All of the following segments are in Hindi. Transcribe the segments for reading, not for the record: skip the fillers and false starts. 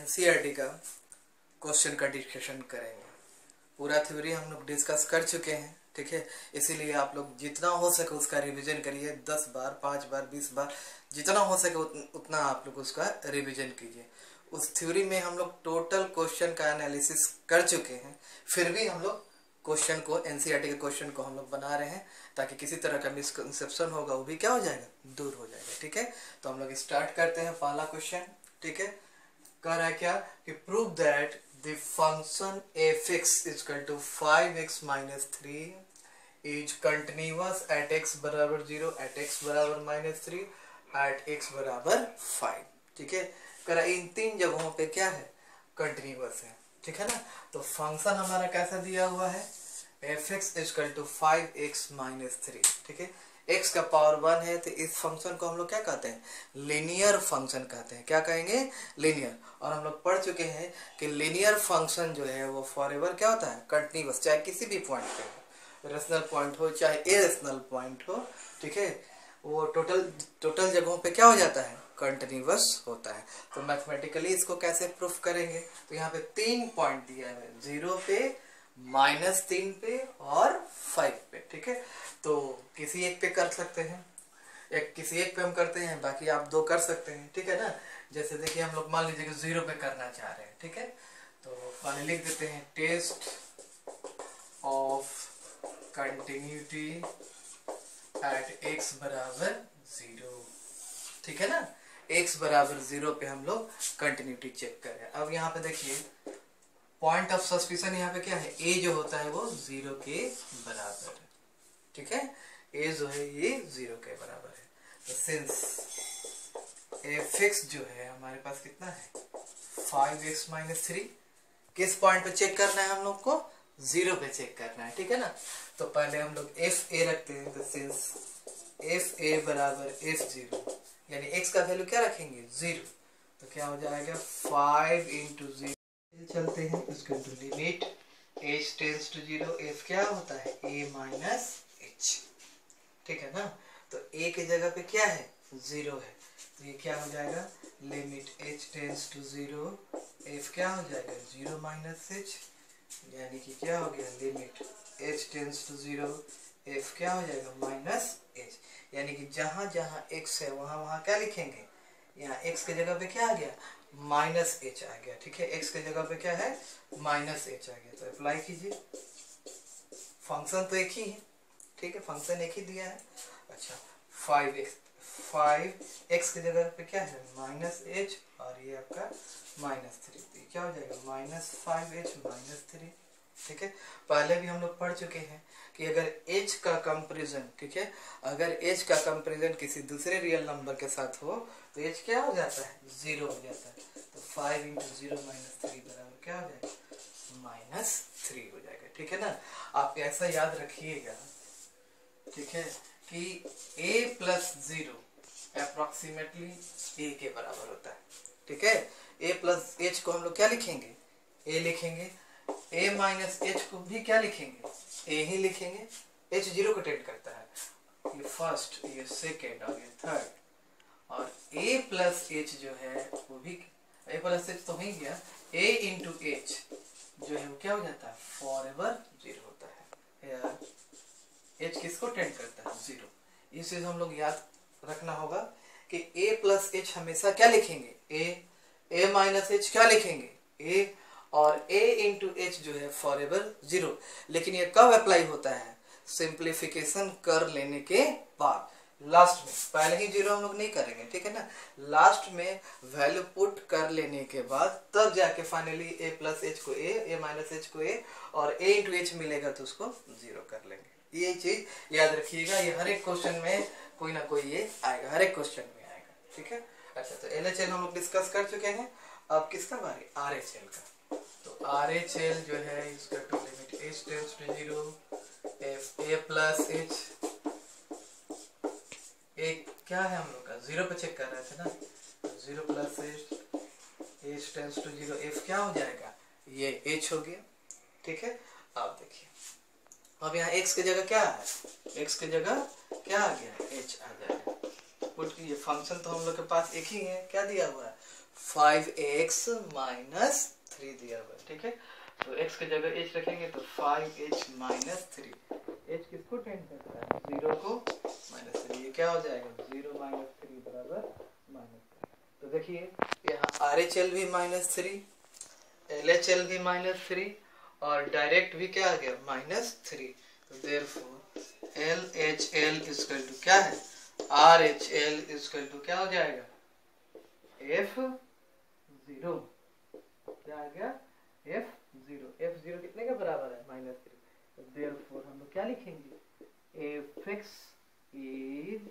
एनसीईआरटी का क्वेश्चन का डिस्कशन करेंगे। पूरा थ्योरी हम लोग डिस्कस कर चुके हैं, ठीक है। इसीलिए आप लोग जितना हो सके उसका रिवीजन करिए, 10 बार, 5 बार, 20 बार, जितना हो सके उतना आप लोग उसका रिवीजन कीजिए। उस थ्योरी में हम लोग टोटल क्वेश्चन का एनालिसिस कर चुके हैं, फिर भी हम लोग क्वेश्चन को, एनसीईआरटी के क्वेश्चन को हम लोग बना रहे हैं ताकि किसी तरह का मिसकंसेप्शन होगा वो भी क्या हो जाएगा, दूर हो जाएगा, ठीक है। तो हम लोग स्टार्ट करते हैं पहला क्वेश्चन, ठीक है। कह रहा है क्या कि prove that the function f(x) equal to 5x minus 3 is continuous at x बराबर 0, एट x बराबर माइनस 3, एट x बराबर 5, ठीक है। कह रहा है इन तीन जगहों पे क्या है, कंटिन्यूअस है, ठीक है ना। तो फंक्शन हमारा कैसा दिया हुआ है, f(x) equal to 5x minus 3, ठीक है। x का पावर 1 है तो इस फंक्शन को हम लोग क्या कहते हैं, लीनियर फंक्शन कहते हैं। क्या कहेंगे, लीनियर। और हम लोग पढ़ चुके हैं कि लीनियर फंक्शन जो है वो फॉरएवर क्या होता है, कंटिन्यूअस, चाहे किसी भी पॉइंट पे हो, रेशनल पॉइंट हो चाहे इरेशनल पॉइंट हो, ठीक है। वो टोटल जगहों पे क्या हो जाता है, कंटिन्यूअस होता है। तो मैथमेटिकली इसको कैसे प्रूफ करेंगे, तो यहाँ पे 3 पॉइंट दिया है, 0 पे, -3 पे और 5 पे, ठीक है। तो किसी एक पे कर सकते हैं, किसी एक पे हम करते हैं, बाकी आप 2 कर सकते हैं, ठीक है ना। जैसे देखिए हम लोग मान लीजिए कि 0 पे करना चाह रहे हैं, ठीक है। तो पहले लिख देते हैं test of continuity at x बराबर 0, ठीक है ना। x बराबर 0 पे हम लोग कंटिन्यूटी चेक करें। अब यहाँ पे देखिए पॉइंट ऑफ सस्पिशन यहाँ पे क्या है, a जो होता है वो 0 के बराबर है, ठीक है। a जो है ये 0 के बराबर है। तो सिंस f(x) जो है हमारे पास कितना है, 5x माइनस 3, किस पॉइंट पे चेक करना है हम लोग को, 0 पे चेक करना है, ठीक है ना। तो पहले हम लोग fa रखते हैं। तो सिंस fa बराबर f(0) यानी x का वैल्यू क्या रखेंगे, 0, तो क्या हो जाएगा 5 इंटू 0, चलते हैं इसके limit h tends to 0, f क्या होता है a माइनस h, ठीक है ना। तो a की जगह पे क्या है, 0 है, तो ये क्या हो जाएगा, limit h tends to 0, f क्या हो जाएगा 0 माइनस h, यानी कि क्या हो गया, limit h tends to 0, f क्या हो जाएगा माइनस h। यानी कि जहां जहां x है वहां वहां क्या लिखेंगे, यहाँ x की जगह पे क्या आ गया, माइनस h आ गया, ठीक है। x की जगह पे क्या है, माइनस h आ गया। तो अप्लाई कीजिए, फंक्शन तो एक ही है, ठीक है, फंक्शन एक ही दिया है। अच्छा 5x की जगह पे क्या है, माइनस h, और ये आपका माइनस 3, तो क्या हो जाएगा माइनस 5h माइनस 3, ठीक है। पहले भी हम लोग पढ़ चुके हैं कि अगर h का कंपैरिजन, ठीक है, अगर h का कंपैरिजन किसी दूसरे रियल नंबर के साथ हो तो h क्या हो जाता है, 0 हो जाता है। तो 5 इंटू 0 माइनस 3 बराबर क्या हो जाएगा, माइनस 3 हो जाएगा, ठीक है ना। आप ऐसा याद रखिएगा, ठीक है, कि a प्लस 0 अप्रोक्सीमेटली a के बराबर होता है, ठीक है। a प्लस h को हम लोग क्या लिखेंगे, a लिखेंगे, a माइनस h को भी क्या लिखेंगे, a ही लिखेंगे। h 0 को टेंड करता है, ये फर्स्ट, ये सेकेंड और ये थर्ड। और a प्लस h जो है वो भी, a प्लस h तो हो ही गया, a इंटू h जो है वो क्या हो जाता है, फॉरएवर 0 होता है। h किसको टेंड करता है, 0। इस चीज हम लोग याद रखना होगा कि a प्लस h हमेशा क्या लिखेंगे, a माइनस h क्या लिखेंगे, a, और a इंटू h जो है फॉरएवर 0। लेकिन ये कब अप्लाई होता है, सिंप्लीफिकेशन कर लेने के बाद, लास्ट में। पहले ही 0 हम लोग नहीं करेंगे, ठीक है ना। लास्ट में वैल्यू पुट कर लेने के बाद तब जाके फाइनली a प्लस h को a माइनस h को a, और a इंटू h मिलेगा तो उसको 0 कर लेंगे। ये चीज याद रखिएगा, ये हर एक क्वेश्चन में कोई ना कोई ये आएगा, हर एक क्वेश्चन में आएगा, ठीक है। अच्छा, तो LHL हम लोग डिस्कस कर चुके हैं। अब किसका बारी, RHL का। तो RHL जो है इसका to limit h tends to 0, f a plus h, एक क्या है हम लोग का, 0 पे चेक कर रहे थे ना, 0 plus h tends to 0, f क्या हो जाएगा, ये h हो गया, ठीक है। अब देखिए, अब यहाँ x की जगह क्या है, x की जगह क्या आ गया, h आ जाएगा। पुट कीजिए, फंक्शन तो हम लोग के पास एक ही है, क्या दिया हुआ है, 5x माइनस 3 दिया हुआ है, ठीक है। तो x की जगह h रखेंगे तो 5h माइनस 3, h किसको टेंड करता है, 0 को माइनस 3, ये क्या हो जाएगा 0 माइनस 3 बराबर -3। तो देखिए यहाँ RHL भी -3, LHL भी -3 और डायरेक्ट भी क्या आ गया -3। तो देयरफॉर LHL इक्वल टू क्या है, RHL इक्वल टू क्या हो जाएगा F0, क्या आ गया F0 कितने के बराबर है -3। तो देयरफॉर हम लोग क्या लिखेंगे, fx is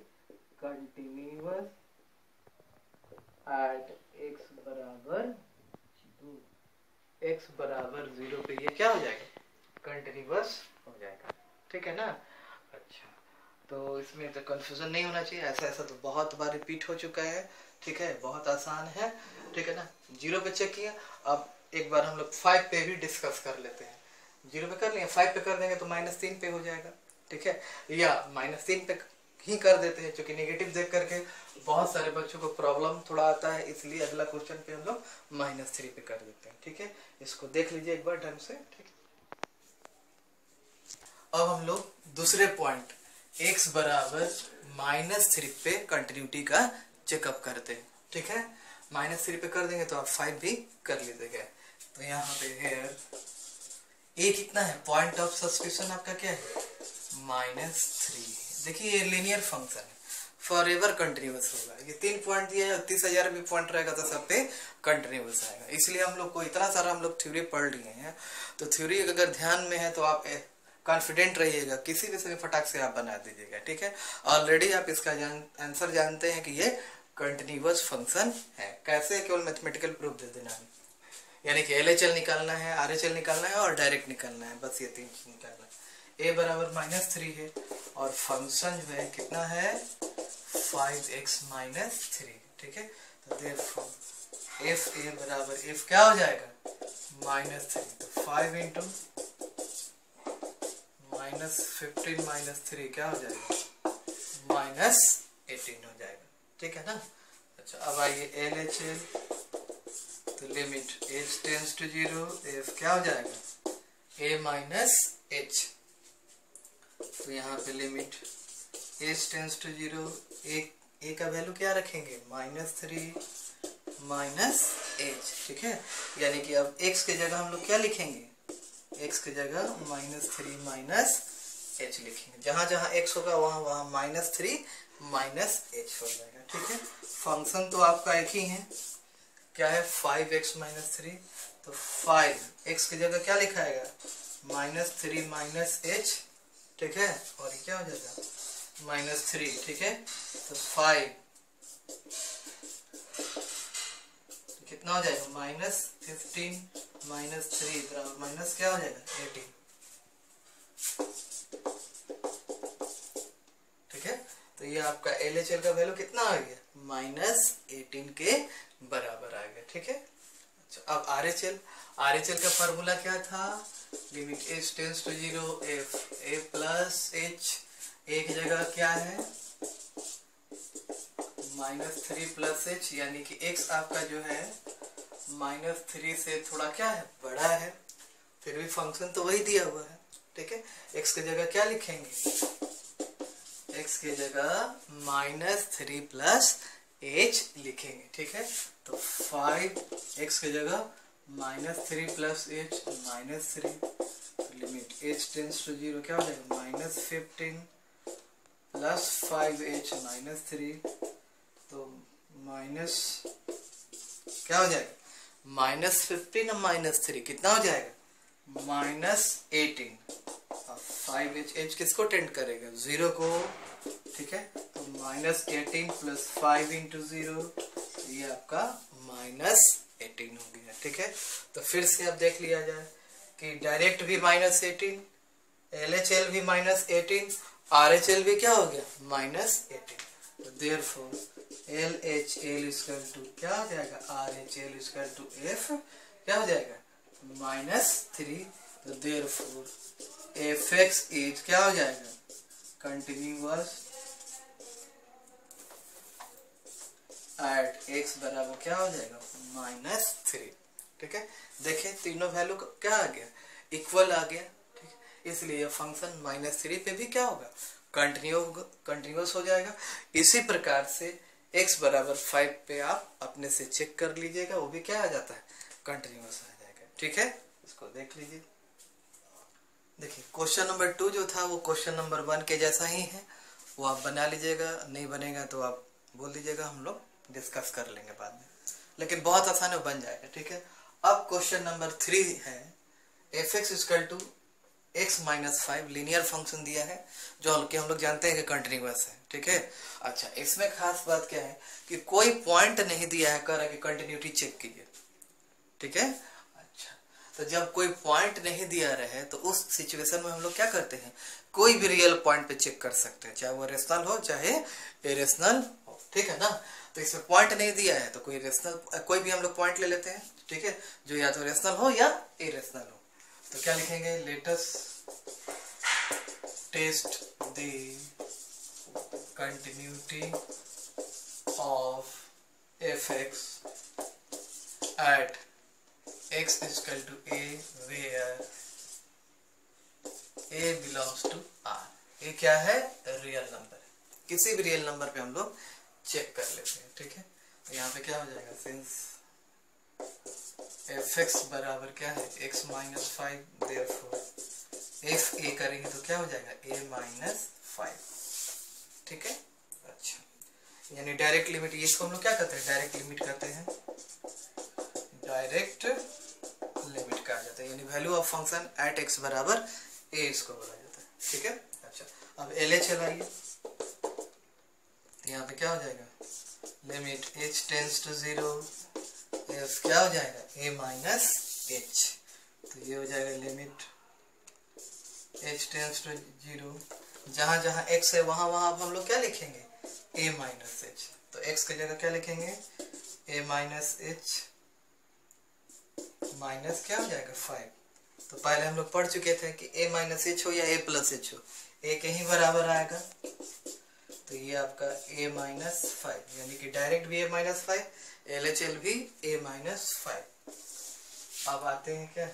continuous at x बराबर 2, x बराबर 0 पे ये क्या हो जाएगा, कंटिन्यूअस हो जाएगा, ठीक है ना। अच्छा, तो इसमें तो कंफ्यूजन नहीं होना चाहिए, ऐसा तो बहुत बार रिपीट हो चुका है, ठीक है, बहुत आसान है, ठीक है ना। 0 पे चेक किया, अब एक बार हम लोग 5 पे भी डिस्कस कर लेते हैं। 0 पे कर लिया, 5 पे कर देंगे तो -3 पे हो जाएगा, ठीक है, या -3 पे ही कर देते हैं, क्योंकि नेगेटिव देख करके बहुत सारे बच्चों को प्रॉब्लम थोड़ा आता है, इसलिए अगला क्वेश्चन पे हम लोग -3 पे कर देते हैं, ठीक है। इसको देख लीजिए एक बार ढंग से, ठीक है। अब हम लोग दूसरे पॉइंट x बराबर -3 पे कंटिन्यूटी का चेकअप करते हैं, ठीक है। -3 पे कर देंगे तो आप 5 भी कर लीजिएगा। तो यहाँ पे हेयर a कितना है, पॉइंट ऑफ सब्स्टिट्यूशन आपका क्या है -3। देखिए ये लीनियर फंक्शन है, फॉर एवर कंटिन्यूअस होगा, ये 3 पॉइंट दिया है, 30,000 भी पॉइंट रहेगा तो सब पे कंटिन्यूअस आएगा। इसलिए हम लोग को इतना सारा हम लोग थ्योरी पढ़ लिए हैं, तो थ्योरी अगर ध्यान में है तो आप कॉन्फिडेंट रहिएगा, किसी भी समय फटाक से आप बना दीजिएगा, ठीक है। ऑलरेडी आप इसका आंसर जानते हैं कि ये कंटिन्यूअस फंक्शन है। कैसे, केवल मैथमेटिकल प्रूफ दे देना है, यानी कि LHL निकालना है, RHL निकालना है और डायरेक्ट निकालना है, बस ये 3 चीज निकालना है। a बराबर -3 है और फंक्शन जो है कितना है 5x -3, ठीक है। तो देयरफॉर fa बराबर f क्या हो जाएगा -3, तो 5 इंटू -15 -3 क्या हो जाएगा -18 हो जाएगा, ठीक है ना। अच्छा, अब आइए LHL, तो limit h tends to 0, f क्या हो जाएगा a माइनस h। तो यहाँ पे limit h tends to 0, a का वैल्यू क्या रखेंगे -3 -h, ठीक है। यानी कि अब x के जगह हम लोग क्या लिखेंगे, x की जगह -3 -h लिखेंगे, जहां जहां x होगा वहां वहां -3 -h हो जाएगा, ठीक है। फंक्शन तो आपका एक ही है, क्या है 5x -3, तो 5x की जगह क्या लिखाएगा -3 -h, ठीक है, और ये क्या हो जाएगा -3, ठीक है। तो 5 कितना हो जाएगा -15 -3 बराबर माइनस क्या हो जाएगा 18, ठीक है। तो ये आपका LHL का वैल्यू कितना आ गया -18 के बराबर आ गया, ठीक है। अच्छा, अब RHL का फार्मूला क्या था, limit h tends to 0 f a plus h, एक जगह क्या है -3 प्लस h, यानी कि x आपका जो है -3 से थोड़ा क्या है बड़ा है, फिर भी फंक्शन तो वही दिया हुआ है, ठीक है। x की जगह क्या लिखेंगे, x की जगह -3 प्लस h लिखेंगे, ठीक है। तो 5x की जगह -3 प्लस h -3, तो लिमिट h टेंड्स टू 0 क्या हो जाएगा -15 प्लस 5h -3, तो माइनस क्या हो जाएगा -15 और -3 कितना हो जाएगा -18, 5h किसको टेंड करेगा 0 को, ठीक है। तो -18 प्लस 5 इंटू 0, ये आपका -18 हो गया, ठीक है। तो फिर से अब देख लिया जाए कि डायरेक्ट भी -18, LHL भी -18, RHL भी क्या हो गया -18। तो देयरफॉर LHL इक्वल टू क्या हो जाएगा RHL इक्वल टू F क्या हो जाएगा -3। तो देयरफॉर fx इज क्या हो जाएगा कंटिन्यूअस एट एक्स बराबर क्या हो जाएगा -3। ठीक है, देखिए तीनों वैल्यू क्या आ गया, इक्वल आ गया। ठीक है, इसलिए ये फंक्शन -3 पे भी क्या होगा, कंटिन्यूस हो जाएगा। इसी प्रकार से x बराबर 5 पे आप अपने से चेक कर लीजिएगा, वो भी क्या आ जाता है, कंटिन्यूस आ जाएगा। ठीक है, इसको देख लीजिए। देखिए क्वेश्चन नंबर 2 जो था वो क्वेश्चन नंबर 1 के जैसा ही है, वो आप बना लीजिएगा, नहीं बनेगा तो आप बोल दीजिएगा, हम लोग डिस्कस कर लेंगे बाद में, लेकिन बहुत आसान है, बन जाएगा। ठीक है, अब क्वेश्चन नंबर 3 है f(x = x - 5) लीनियर फंक्शन दिया है, जो कि हम लोग जानते हैं कि कंटिन्यूअस है। ठीक है, अच्छा इसमें खास बात क्या है कि कोई पॉइंट नहीं दिया है, कह रहा है कि कंटिन्यूटी चेक कीजिए। ठीक है, अच्छा तो जब कोई पॉइंट नहीं दिया रहे तो उस सिचुएशन में हम लोग क्या करते हैं, कोई भी रियल पॉइंट पे चेक कर सकते हैं, चाहे वो रेशनल हो चाहे इरेशनल हो। ठीक है ना, तो इसमें पॉइंट नहीं दिया है तो कोई रेशनल, कोई भी हम लोग पॉइंट ले लेते हैं। ठीक है, जो या तो रेशनल हो या इरेशनल हो। तो क्या लिखेंगे, let us test the continuity of f(x) at x = a where a belongs to r। ये क्या है, रियल नंबर है, किसी भी रियल नंबर पे हम लोग चेक कर लेते हैं। ठीक है, तो यहाँ पे क्या हो जाएगा, सिंस f(x) बराबर क्या है, x - 5, therefore if a करेंगे तो क्या हो जाएगा, a - 5। ठीक है, अच्छा यानी डायरेक्ट लिमिट, इसको हम लोग क्या करते हैं, डायरेक्ट लिमिट करते हैं, डायरेक्ट लिमिट कहा जाता है, यानी value of function at x बराबर a इसको बोला जाता है। ठीक है, अच्छा अब LH चलाइए, यहाँ पे क्या हो जाएगा, limit h tends to 0, f क्या हो जाएगा, a - h। तो ये हो जाएगा लिमिट h टेंड्स टू 0, जहां जहां x है वहां वहां अब हम लोग क्या लिखेंगे, a - h। तो x की जगह क्या लिखेंगे, a - h माइनस क्या हो जाएगा 5। तो पहले हम लोग पढ़ चुके थे कि a - h हो या a + h हो, a के ही बराबर आएगा। तो ये आपका a - 5, यानी कि डायरेक्ट भी a - 5, LHL भी a - 5। अब आते हैं क्या,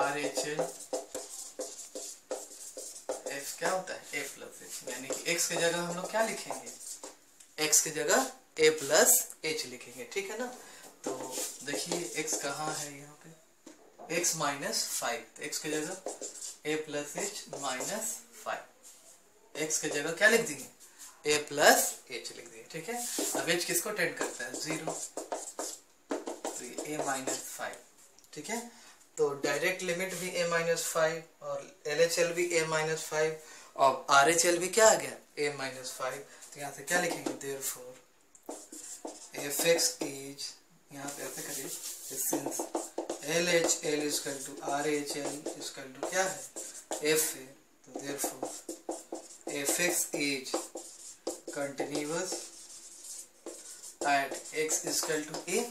RHL, f क्या होता है, a + h, यानी कि x की जगह हम लोग क्या लिखेंगे, x की जगह a + h लिखेंगे। ठीक है ना, तो देखिए x कहाँ है, यहाँ पे x - 5, तो x की जगह a + h - 5, x की जगह क्या लिख दिए, a + h लिख दिए। ठीक है, अब h किसको टेंड करता है, 0, तो ये a - 5। ठीक है, तो डायरेक्ट लिमिट भी a - 5 और LHL भी a - 5 और RHL भी क्या आ गया, a - 5। तो यहाँ से क्या लिखेंगे, therefore f(x) is, यहाँ पे ऐसे करिए, सिंस LHL = RHL = क्या है, f है, तो therefore f(x) is continuous at x = a,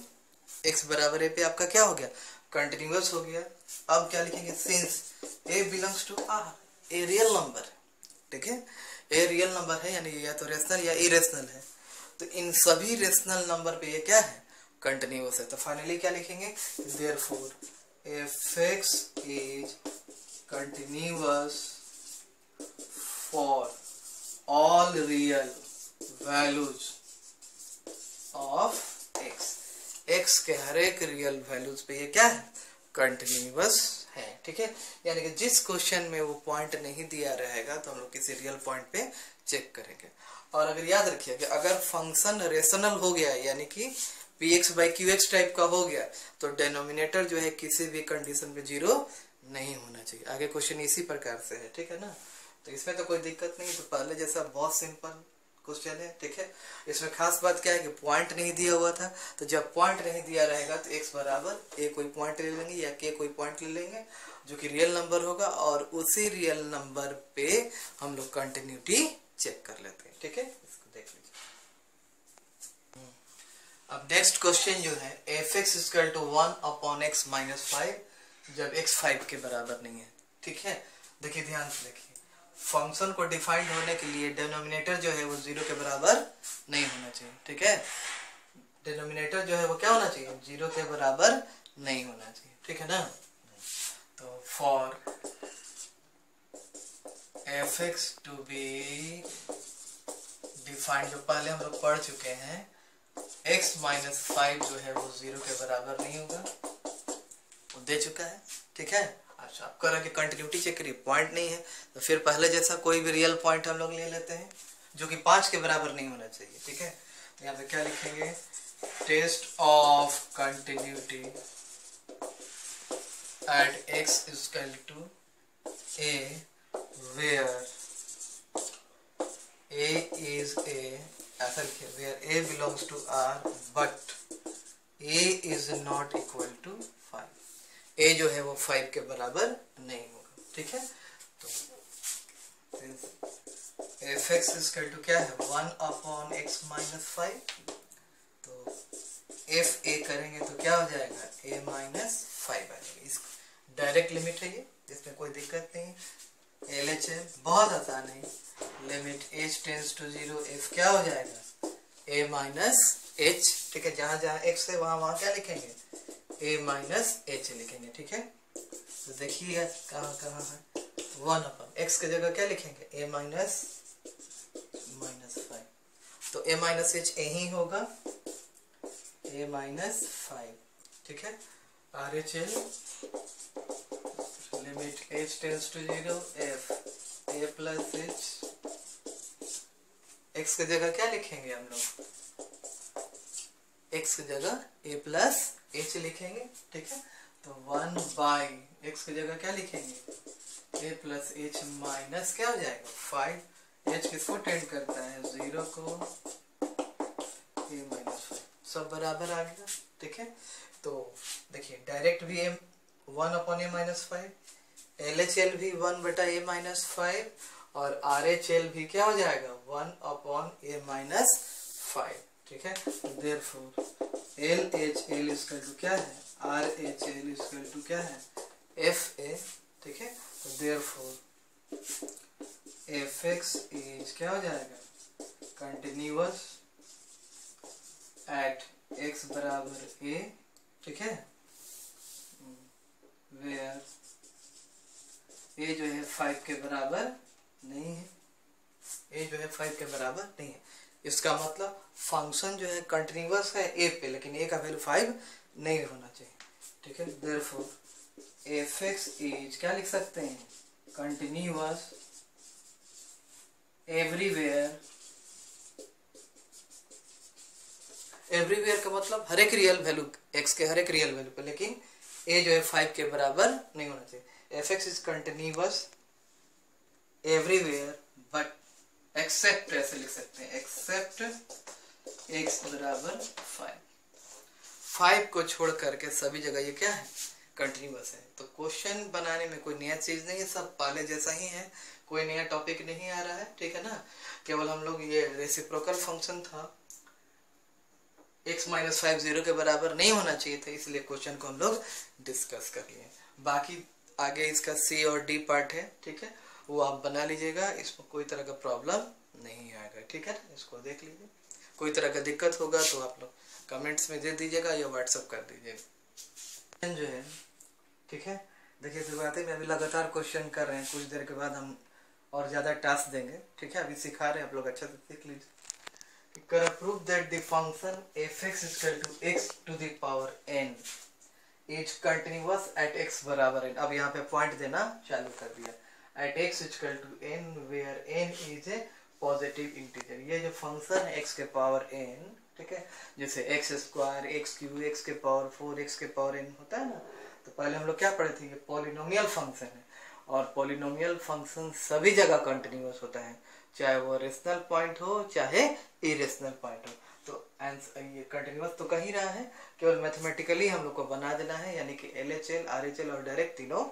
x बराबर a पे आपका क्या हो गया, कंटिन्यूअस हो गया। अब क्या लिखेंगे, since a belongs to r, a real number है। ठीक है, a रियल नंबर है, यानी या तो रेशनल या इरेशनल है, तो इन सभी रेशनल नंबर पे ये क्या है, कंटिन्यूअस है। तो फाइनली क्या लिखेंगे, therefore f(x) is continuous for all real values of x, x के हर एक रियल वैल्यूज पे ये क्या है, कंटिन्यूअस है। ठीक है, यानी कि जिस क्वेश्चन में वो पॉइंट नहीं दिया रहेगा तो हम लोग किसी रियल पॉइंट पे चेक करेंगे। और अगर याद रखिए कि अगर फंक्शन रेशनल हो गया, यानी कि px/qx टाइप का हो गया, तो डेनोमिनेटर जो है किसी भी कंडीशन पे 0 नहीं होना चाहिए। आगे क्वेश्चन इसी प्रकार से है। ठीक है ना, तो इसमें तो कोई दिक्कत नहीं, तो पहले जैसा बहुत सिंपल क्वेश्चन है। ठीक है, इसमें खास बात क्या है कि पॉइंट नहीं दिया हुआ था, तो जब पॉइंट नहीं दिया रहेगा तो x बराबर a कोई पॉइंट ले लेंगे या k कोई पॉइंट ले लेंगे जो कि रियल नंबर होगा, और उसी रियल नंबर पे हम लोग कंटिन्यूटी चेक कर लेते हैं। ठीक है, इसको देख लीजिए। अब नेक्स्ट क्वेश्चन जो है f(x) = 1/x - 5 जब x 5 के बराबर नहीं है। ठीक है, देखिए ध्यान से देखिए, फंक्शन को डिफाइंड होने के लिए डिनोमिनेटर जो है वो 0 के बराबर नहीं होना चाहिए। ठीक है, डिनोमिनेटर जो है वो क्या होना चाहिए, 0 के बराबर नहीं होना चाहिए। ठीक है ना। तो for fx to be defined, जो पहले हम लोग पढ़ चुके हैं, x माइनस 5 जो है वो 0 के बराबर नहीं होगा, वो दे चुका है। ठीक है। अच्छा, आप कह रहे कि कंटिन्यूटी चेक करिए, पॉइंट नहीं है, तो फिर पहले जैसा कोई भी रियल पॉइंट हम लोग ले लेते हैं जो कि 5 के बराबर नहीं होना चाहिए। ठीक है, तो यहाँ पे क्या लिखेंगे, test of continuity at x equal to a where a is a, ऐसा लिखिए, where a belongs to R but a is not equal to 5, a जो है वो 5 के बराबर नहीं होगा। ठीक है, तो fx इक्वल टू क्या है, 1 अपॉन x माइनस 5, तो f a करेंगे तो क्या हो जाएगा, a माइनस 5 आ जाएगा। इस डायरेक्ट लिमिट है ये, इसमें कोई दिक्कत नहीं। LHS बहुत आसान है, limit h tends to 0, f क्या हो जाएगा, a माइनस h। ठीक है, जहां जहां x है वहां क्या लिखेंगे, a माइनस h लिखेंगे। ठीक है, तो देखिए कहाँ कहाँ है, 1 अपन x की जगह क्या लिखेंगे, a माइनस 5, तो a माइनस h यही होगा, a माइनस 5। ठीक है, RHL limit h tends to 0, f a plus h, x की जगह क्या लिखेंगे हम लोग, x की जगह a प्लस h लिखेंगे। ठीक है, तो 1 बाई x की जगह क्या लिखेंगे, a प्लस h माइनस क्या हो जाएगा 5, h किसको टेंड करता है, 0 को, a माइनस 5, सब बराबर आ गया। ठीक है, तो देखिए डायरेक्ट भी 1 अपॉन a माइनस 5, LHL भी 1 बटा a माइनस 5, और RHL भी क्या हो जाएगा, 1 अपॉन a माइनस 5। ठीक है, देयरफॉर LHL इक्वल टू क्या है, RHL इक्वल टू क्या है, FA। ठीक है, तो देयरफॉर fx इज क्या हो जाएगा, कंटिन्यूअस एट x बराबर a। ठीक है, वेयर a जो है 5 के बराबर नहीं है, a जो है 5 के बराबर नहीं है। इसका मतलब फंक्शन जो है कंटिन्यूअस है a पे, लेकिन a का वैल्यू 5 नहीं होना चाहिए। ठीक है, देयरफॉर fx इज क्या लिख सकते हैं, कंटिन्यूअस एवरीवेयर। एवरीवेयर का मतलब हर एक रियल वैल्यू, x के हर एक रियल वैल्यू पे, लेकिन a जो है 5 के बराबर नहीं होना चाहिए। fx is continuous everywhere but except, ऐसे लिख सकते हैं, एक्सेप्ट x बराबर 5 को छोड़ करके सभी जगह ये क्या है, कंटिन्यूअस है। तो क्वेश्चन बनाने में कोई नया चीज नहीं है, सब पहले जैसा ही है, कोई नया टॉपिक नहीं आ रहा है। ठीक है ना, केवल हम लोग ये रेसिप्रोकल फंक्शन था, x माइनस 5 0 के बराबर नहीं होना चाहिए था, इसलिए क्वेश्चन को हम लोग डिस्कस कर लिए। बाकी आगे इसका C और D पार्ट है। ठीक है, वो आप बना लीजिएगा, इसमें कोई तरह का प्रॉब्लम नहीं आएगा। ठीक है, इसको देख लीजिए, कोई तरह का दिक्कत होगा तो आप लोग कमेंट्स में दे दीजिएगा या व्हाट्सअप कर दीजिएगा जो है। ठीक है, देखिए शुरुआती में अभी लगातार क्वेश्चन कर रहे हैं, कुछ देर के बाद हम और ज्यादा टास्क देंगे। ठीक है, अभी सिखा रहे हैं, आप लोग अच्छा से सीख लीजिए। Prove that the function fx equal to x to the power n is continuous at x बराबर n। अब यहाँ पे पॉइंट देना चालू कर दिया, at x equal to n where n is a positive integer. ये जो फंक्शन है x के पावर n, ठीक है, जैसे x square, x cube, x के पावर 4, x के पावर n होता है ना, तो पहले हम लोग क्या पढ़े थे, ये पॉलिनोमियल फंक्शन है, और पॉलिनोमियल फंक्शन सभी जगह कंटिन्यूअस होता है, चाहे वो रेशनल पॉइंट हो चाहे इरेशनल पॉइंट हो। तो आंसर ये कंटिन्यूअस तो कहीं रहा है, केवल मैथमेटिकली हम लोग को बना देना है, यानी कि LHL, RHL और डायरेक्ट तीनों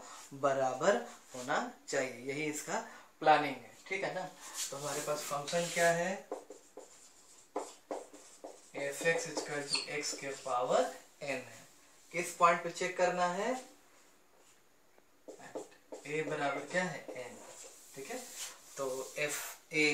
बराबर होना चाहिए, यही इसका प्लानिंग है। ठीक है ना, तो हमारे पास फंक्शन क्या है, fx इक्वल टू x के पावर n है। किस पॉइंट पे चेक करना है, a बराबर क्या है n। ठीक है, तो एफ ए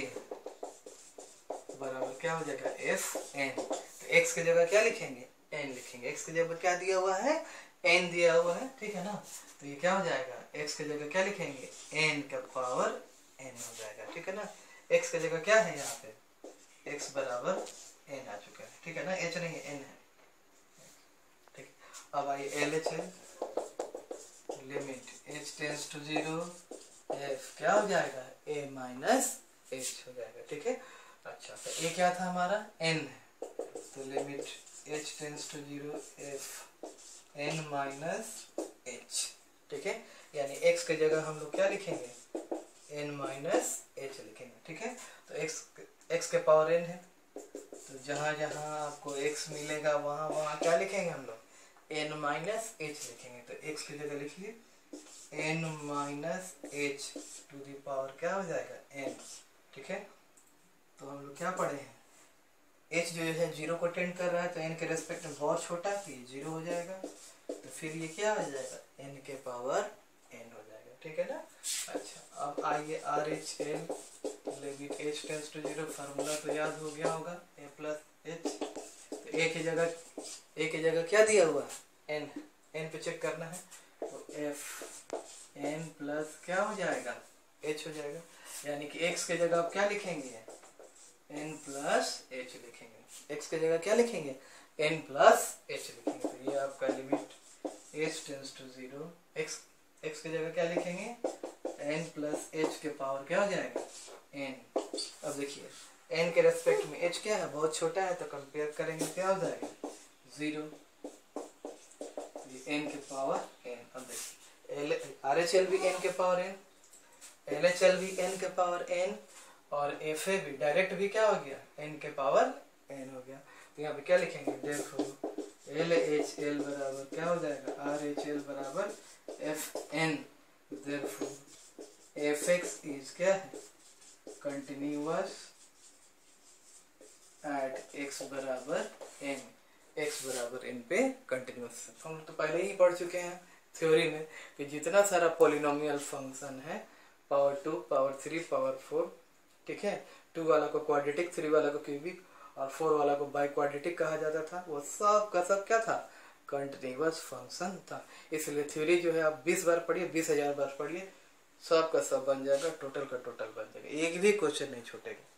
बराबर क्या हो जाएगा एफ एन। तो एक्स की जगह क्या लिखेंगे एन लिखेंगे, एक्स की जगह क्या दिया हुआ है एन दिया हुआ है, ठीक है ना। तो ये क्या हो जाएगा एक्स की जगह क्या लिखेंगे एन का पावर एन हो जाएगा, ठीक है ना। एक्स की जगह क्या है यहाँ पे एक्स बराबर एन आ चुका है, ठीक है ना, एच नहीं एन है, ठीक। अब आइए एल एच है, limit h tends to 0 f क्या हो जाएगा ए माइनस एच हो जाएगा, ठीक है। अच्छा तो ए क्या था हमारा एन है, तो limit h tends to 0 f n minus h, ठीक है। यानी एक्स की जगह हम लोग क्या लिखेंगे एन माइनस एच लिखेंगे, ठीक है। तो एक्स के पावर एन है, तो जहाँ जहाँ आपको एक्स मिलेगा वहाँ वहाँ क्या लिखेंगे हम लोग एन माइनस एच लिखेंगे। तो एक्स की जगह लिखिए n minus h to the power क्या हो जाएगा एन, ठीक है। तो हम लोग क्या पढ़े हैं एच जो है 0 को टेंड कर रहा है, तो एन के रेस्पेक्ट में बहुत छोटा है तो ये 0 हो जाएगा, तो फिर ये क्या हो जाएगा एन के पावर एन हो जाएगा, ठीक है ना। अच्छा अब आइए R H L limit h tends to 0, formula तो याद हो गया होगा ए प्लस एच। तो ए की जगह क्या दिया हुआ है एन, एन पे चेक करना है, तो एफ एन प्लस क्या हो जाएगा एच हो जाएगा। यानी कि एक्स की जगह आप क्या लिखेंगे एन प्लस एच लिखेंगे, एक्स की जगह क्या लिखेंगे एन प्लस एच लिखेंगे। तो ये आपका limit h tends to 0 x की जगह क्या लिखेंगे एन प्लस एच के पावर क्या हो जाएगा एन। अब देखिए एन के रेस्पेक्ट में एच क्या है बहुत छोटा है, तो कंपेयर करेंगे क्या हो जाएगा 0, एन के पावर एन। अब देखिए आर एच एल भी एन के power n, L H L भी एन के पावर एन, और एफ ए भी डायरेक्ट भी क्या हो गया एन के पावर एन हो गया। तो यहाँ पे क्या लिखेंगे देयरफॉर एल एच एल बराबर क्या हो जाएगा आर एच एल बराबर f n, therefore f x is क्या है कंटिन्यूअस एट एक्स बराबर एन, एक्स बराबर एन पे कंटिन्यूअस। हम तो पहले ही पढ़ चुके हैं थ्योरी में कि जितना सारा पॉलिनोमियल फंक्शन है पावर 2 पावर 3 पावर 4, ठीक है, 2 वाला को क्वाड्रेटिक 3 वाला को क्यूबिक और 4 वाला को बाई क्वाड्रेटिक कहा जाता था, वो सब का सब क्या था कंटिन्यूअस फंक्शन था। इसलिए थ्योरी जो है आप 20 बार पढ़िए 20,000 बार पढ़िए, सब का सब बन जाएगा, टोटल का टोटल बन जाएगा, एक भी क्वेश्चन नहीं छूटेगा।